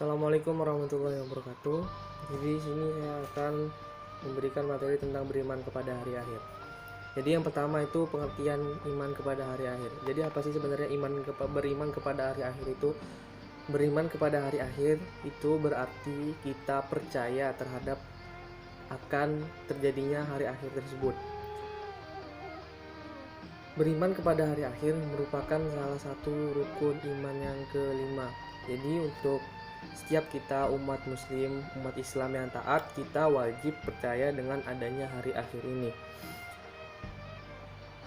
Assalamualaikum warahmatullahi wabarakatuh. Jadi di sini saya akan memberikan materi tentang beriman kepada hari akhir. Jadi yang pertama itu pengertian iman kepada hari akhir. Jadi apa sih sebenarnya beriman kepada hari akhir itu? Beriman kepada hari akhir itu berarti kita percaya terhadap akan terjadinya hari akhir tersebut. Beriman kepada hari akhir merupakan salah satu rukun iman yang kelima. Jadi untuk setiap kita umat muslim, umat Islam yang taat, kita wajib percaya dengan adanya hari akhir ini.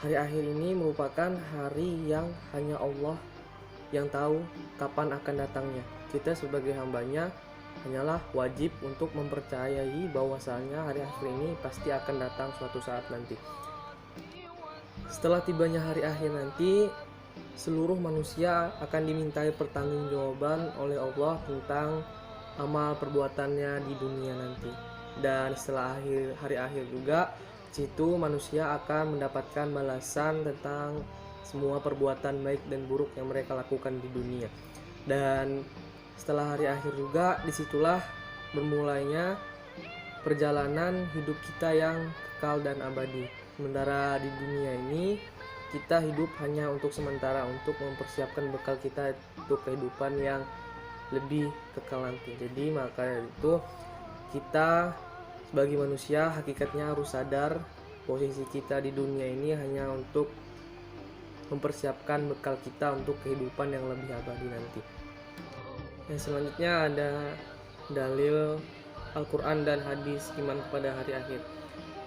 Hari akhir ini merupakan hari yang hanya Allah yang tahu kapan akan datangnya. Kita sebagai hambanya hanyalah wajib untuk mempercayai bahwasanya hari akhir ini pasti akan datang suatu saat nanti. Setelah tibanya hari akhir nanti, seluruh manusia akan dimintai pertanggungjawaban oleh Allah tentang amal perbuatannya di dunia nanti. Dan setelah hari akhir juga, situ manusia akan mendapatkan balasan tentang semua perbuatan baik dan buruk yang mereka lakukan di dunia. Dan setelah hari akhir juga, disitulah bermulainya perjalanan hidup kita yang kekal dan abadi. Sementara di dunia ini kita hidup hanya untuk sementara, untuk mempersiapkan bekal kita untuk kehidupan yang lebih kekal nanti. Jadi maka itu kita sebagai manusia hakikatnya harus sadar posisi kita di dunia ini hanya untuk mempersiapkan bekal kita untuk kehidupan yang lebih abadi nanti. Yang selanjutnya ada dalil Al-Quran dan hadis iman kepada hari akhir.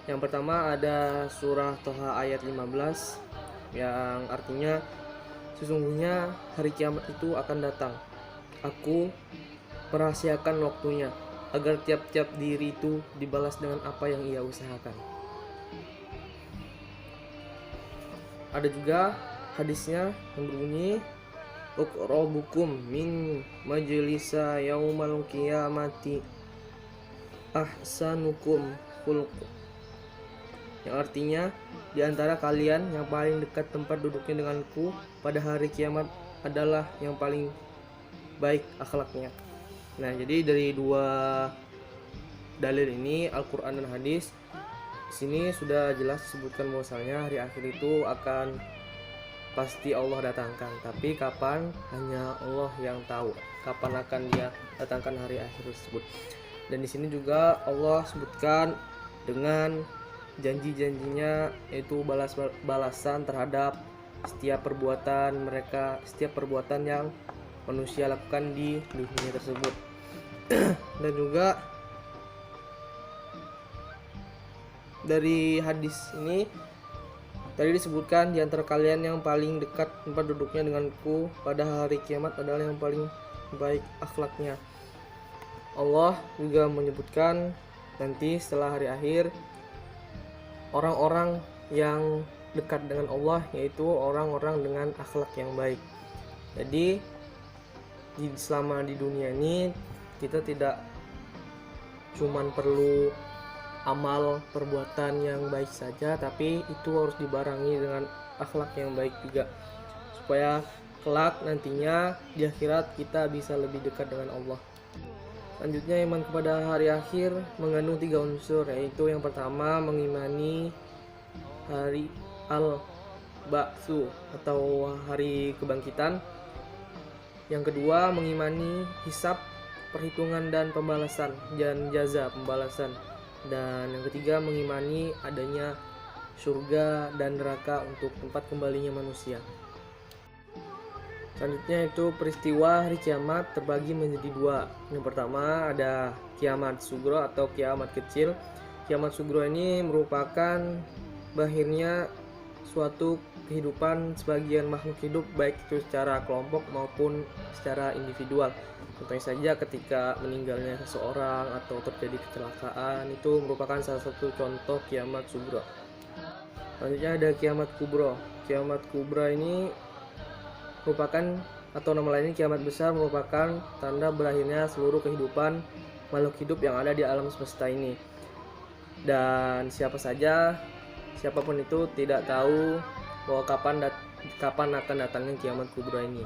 Yang pertama ada surah Toha ayat 15 yang artinya sesungguhnya hari kiamat itu akan datang. Aku merahasiakan waktunya agar tiap-tiap diri itu dibalas dengan apa yang ia usahakan. Ada juga hadisnya yang berbunyi uqrabukum min majlisa yaumal qiyamati ahsanukum khuluq, yang artinya di antara kalian yang paling dekat tempat duduknya denganku pada hari kiamat adalah yang paling baik akhlaknya. Nah, jadi dari dua dalil ini Al-Quran dan hadis, di sini sudah jelas disebutkan bahwasanya hari akhir itu akan pasti Allah datangkan. Tapi kapan hanya Allah yang tahu kapan akan Dia datangkan hari akhir tersebut. Dan di sini juga Allah sebutkan dengan janji-janjinya, yaitu balasan terhadap setiap perbuatan mereka, setiap perbuatan yang manusia lakukan di dunia tersebut. Dan juga dari hadis ini tadi disebutkan di antara kalian yang paling dekat tempat duduknya denganku pada hari kiamat adalah yang paling baik akhlaknya. Allah juga menyebutkan nanti setelah hari akhir orang-orang yang dekat dengan Allah, yaitu orang-orang dengan akhlak yang baik. Jadi selama di dunia ini kita tidak cuman perlu amal perbuatan yang baik saja, tapi itu harus dibarengi dengan akhlak yang baik juga, supaya kelak nantinya di akhirat kita bisa lebih dekat dengan Allah. Selanjutnya iman kepada hari akhir mengandung 3 unsur, yaitu yang pertama mengimani hari al-ba'tsu atau hari kebangkitan. Yang kedua mengimani hisab, perhitungan dan pembalasan, dan jaza pembalasan. Dan yang ketiga mengimani adanya surga dan neraka untuk tempat kembalinya manusia. Selanjutnya itu peristiwa hari kiamat terbagi menjadi 2. Yang pertama ada kiamat sugro atau kiamat kecil. Kiamat sugro ini merupakan berakhirnya suatu kehidupan sebagian makhluk hidup, baik itu secara kelompok maupun secara individual. Contohnya saja ketika meninggalnya seseorang atau terjadi kecelakaan, itu merupakan salah satu contoh kiamat sugro. Selanjutnya ada kiamat kubro. Kiamat kubro ini merupakan, atau nama lainnya kiamat besar, merupakan tanda berakhirnya seluruh kehidupan makhluk hidup yang ada di alam semesta ini. Dan siapapun itu tidak tahu bahwa kapan akan datangnya kiamat kubra ini.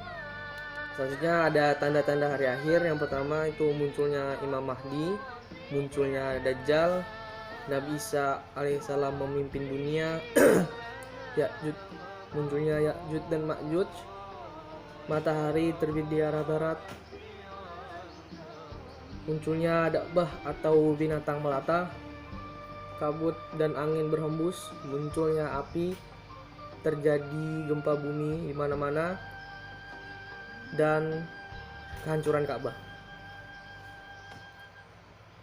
Selanjutnya ada tanda-tanda hari akhir. Yang pertama itu munculnya Imam Mahdi, munculnya Dajjal, Nabi Isa alaihissalam memimpin dunia, Ya'juj, munculnya Ya'juj dan Ma'juj, matahari terbit di arah barat, munculnya Da'bah atau binatang melata, kabut dan angin berhembus, munculnya api, terjadi gempa bumi di mana-mana, dan kehancuran Ka'bah.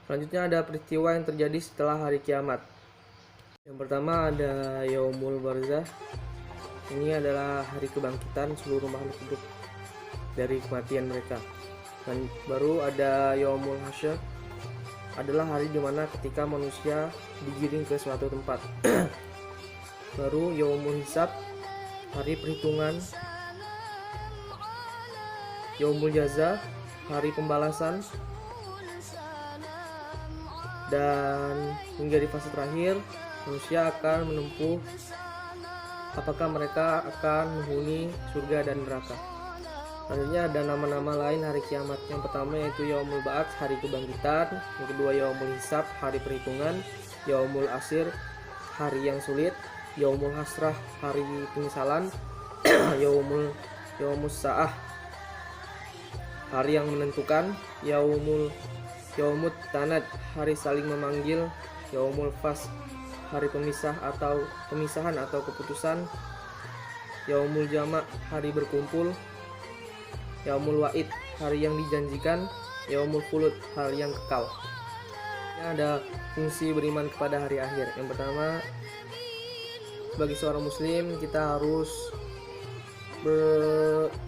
Selanjutnya ada peristiwa yang terjadi setelah hari kiamat. Yang pertama ada Yaumul Barzah. Ini adalah hari kebangkitan seluruh makhluk hidup dari kematian mereka. Dan baru ada Yaumul Hasyr, adalah hari dimana ketika manusia digiring ke suatu tempat. Baru Yaumul Hisab, hari perhitungan. Yaumul Jaza, hari pembalasan. Dan hingga di fase terakhir, manusia akan menempuh apakah mereka akan menghuni surga dan neraka. Selanjutnya ada nama-nama lain hari kiamat. Yang pertama yaitu Yaumul Ba'ats, hari kebangkitan. Yang kedua Yaumul Hisab, hari perhitungan. Yaumul Asir, hari yang sulit. Yaumul Hasrah, hari penyesalan. Yaumul Sa'ah, hari yang menentukan. Yaumut Tanad, hari saling memanggil. Yaumul Fas, hari pemisahan atau keputusan. Yaumul Jama', hari berkumpul. Yaumul Wa'id, hari yang dijanjikan. Yaumul Khulud, hari yang kekal. Ini ada fungsi beriman kepada hari akhir. Yang pertama, sebagai seorang muslim kita harus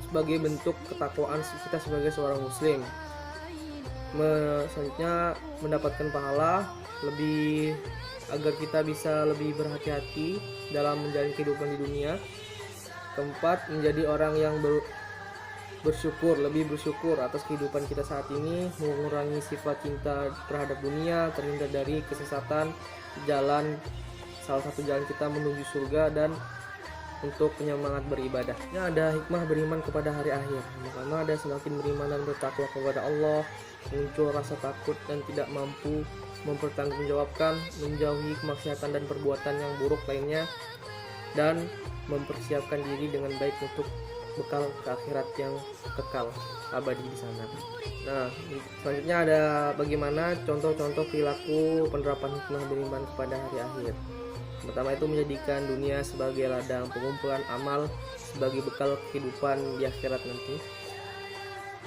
sebagai bentuk ketakwaan kita sebagai seorang muslim. Selanjutnya mendapatkan pahala lebih agar kita bisa lebih berhati-hati dalam menjalani kehidupan di dunia. Keempat, menjadi orang yang lebih bersyukur atas kehidupan kita saat ini, mengurangi sifat cinta terhadap dunia, terhindar dari kesesatan, salah satu jalan kita menuju surga, dan untuk penyemangat beribadah. Ini ada hikmah beriman kepada hari akhir. Karena ada semakin beriman dan bertakwa kepada Allah, muncul rasa takut dan tidak mampu mempertanggungjawabkan, menjauhi kemaksiatan dan perbuatan yang buruk lainnya, dan mempersiapkan diri dengan baik untuk bekal ke akhirat yang kekal abadi di sana. Nah, selanjutnya ada bagaimana contoh-contoh perilaku penerapan hikmah beriman kepada hari akhir. Pertama itu menjadikan dunia sebagai ladang pengumpulan amal sebagai bekal kehidupan di akhirat nanti.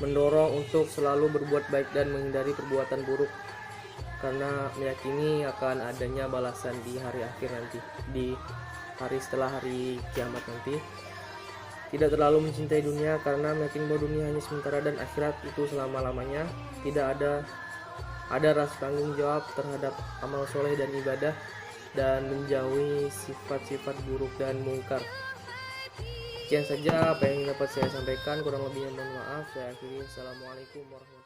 Mendorong untuk selalu berbuat baik dan menghindari perbuatan buruk karena meyakini akan adanya balasan di hari akhir nanti, di hari setelah hari kiamat nanti. Tidak terlalu mencintai dunia karena meyakini bahwa dunia hanya sementara dan akhirat itu selama-lamanya. Tidak ada rasa tanggung jawab terhadap amal soleh dan ibadah, dan menjauhi sifat-sifat buruk dan mungkar. Sekian saja apa yang dapat saya sampaikan, kurang lebihnya mohon maaf. Saya akhiri. Assalamualaikum warahmatullahi wabarakatuh.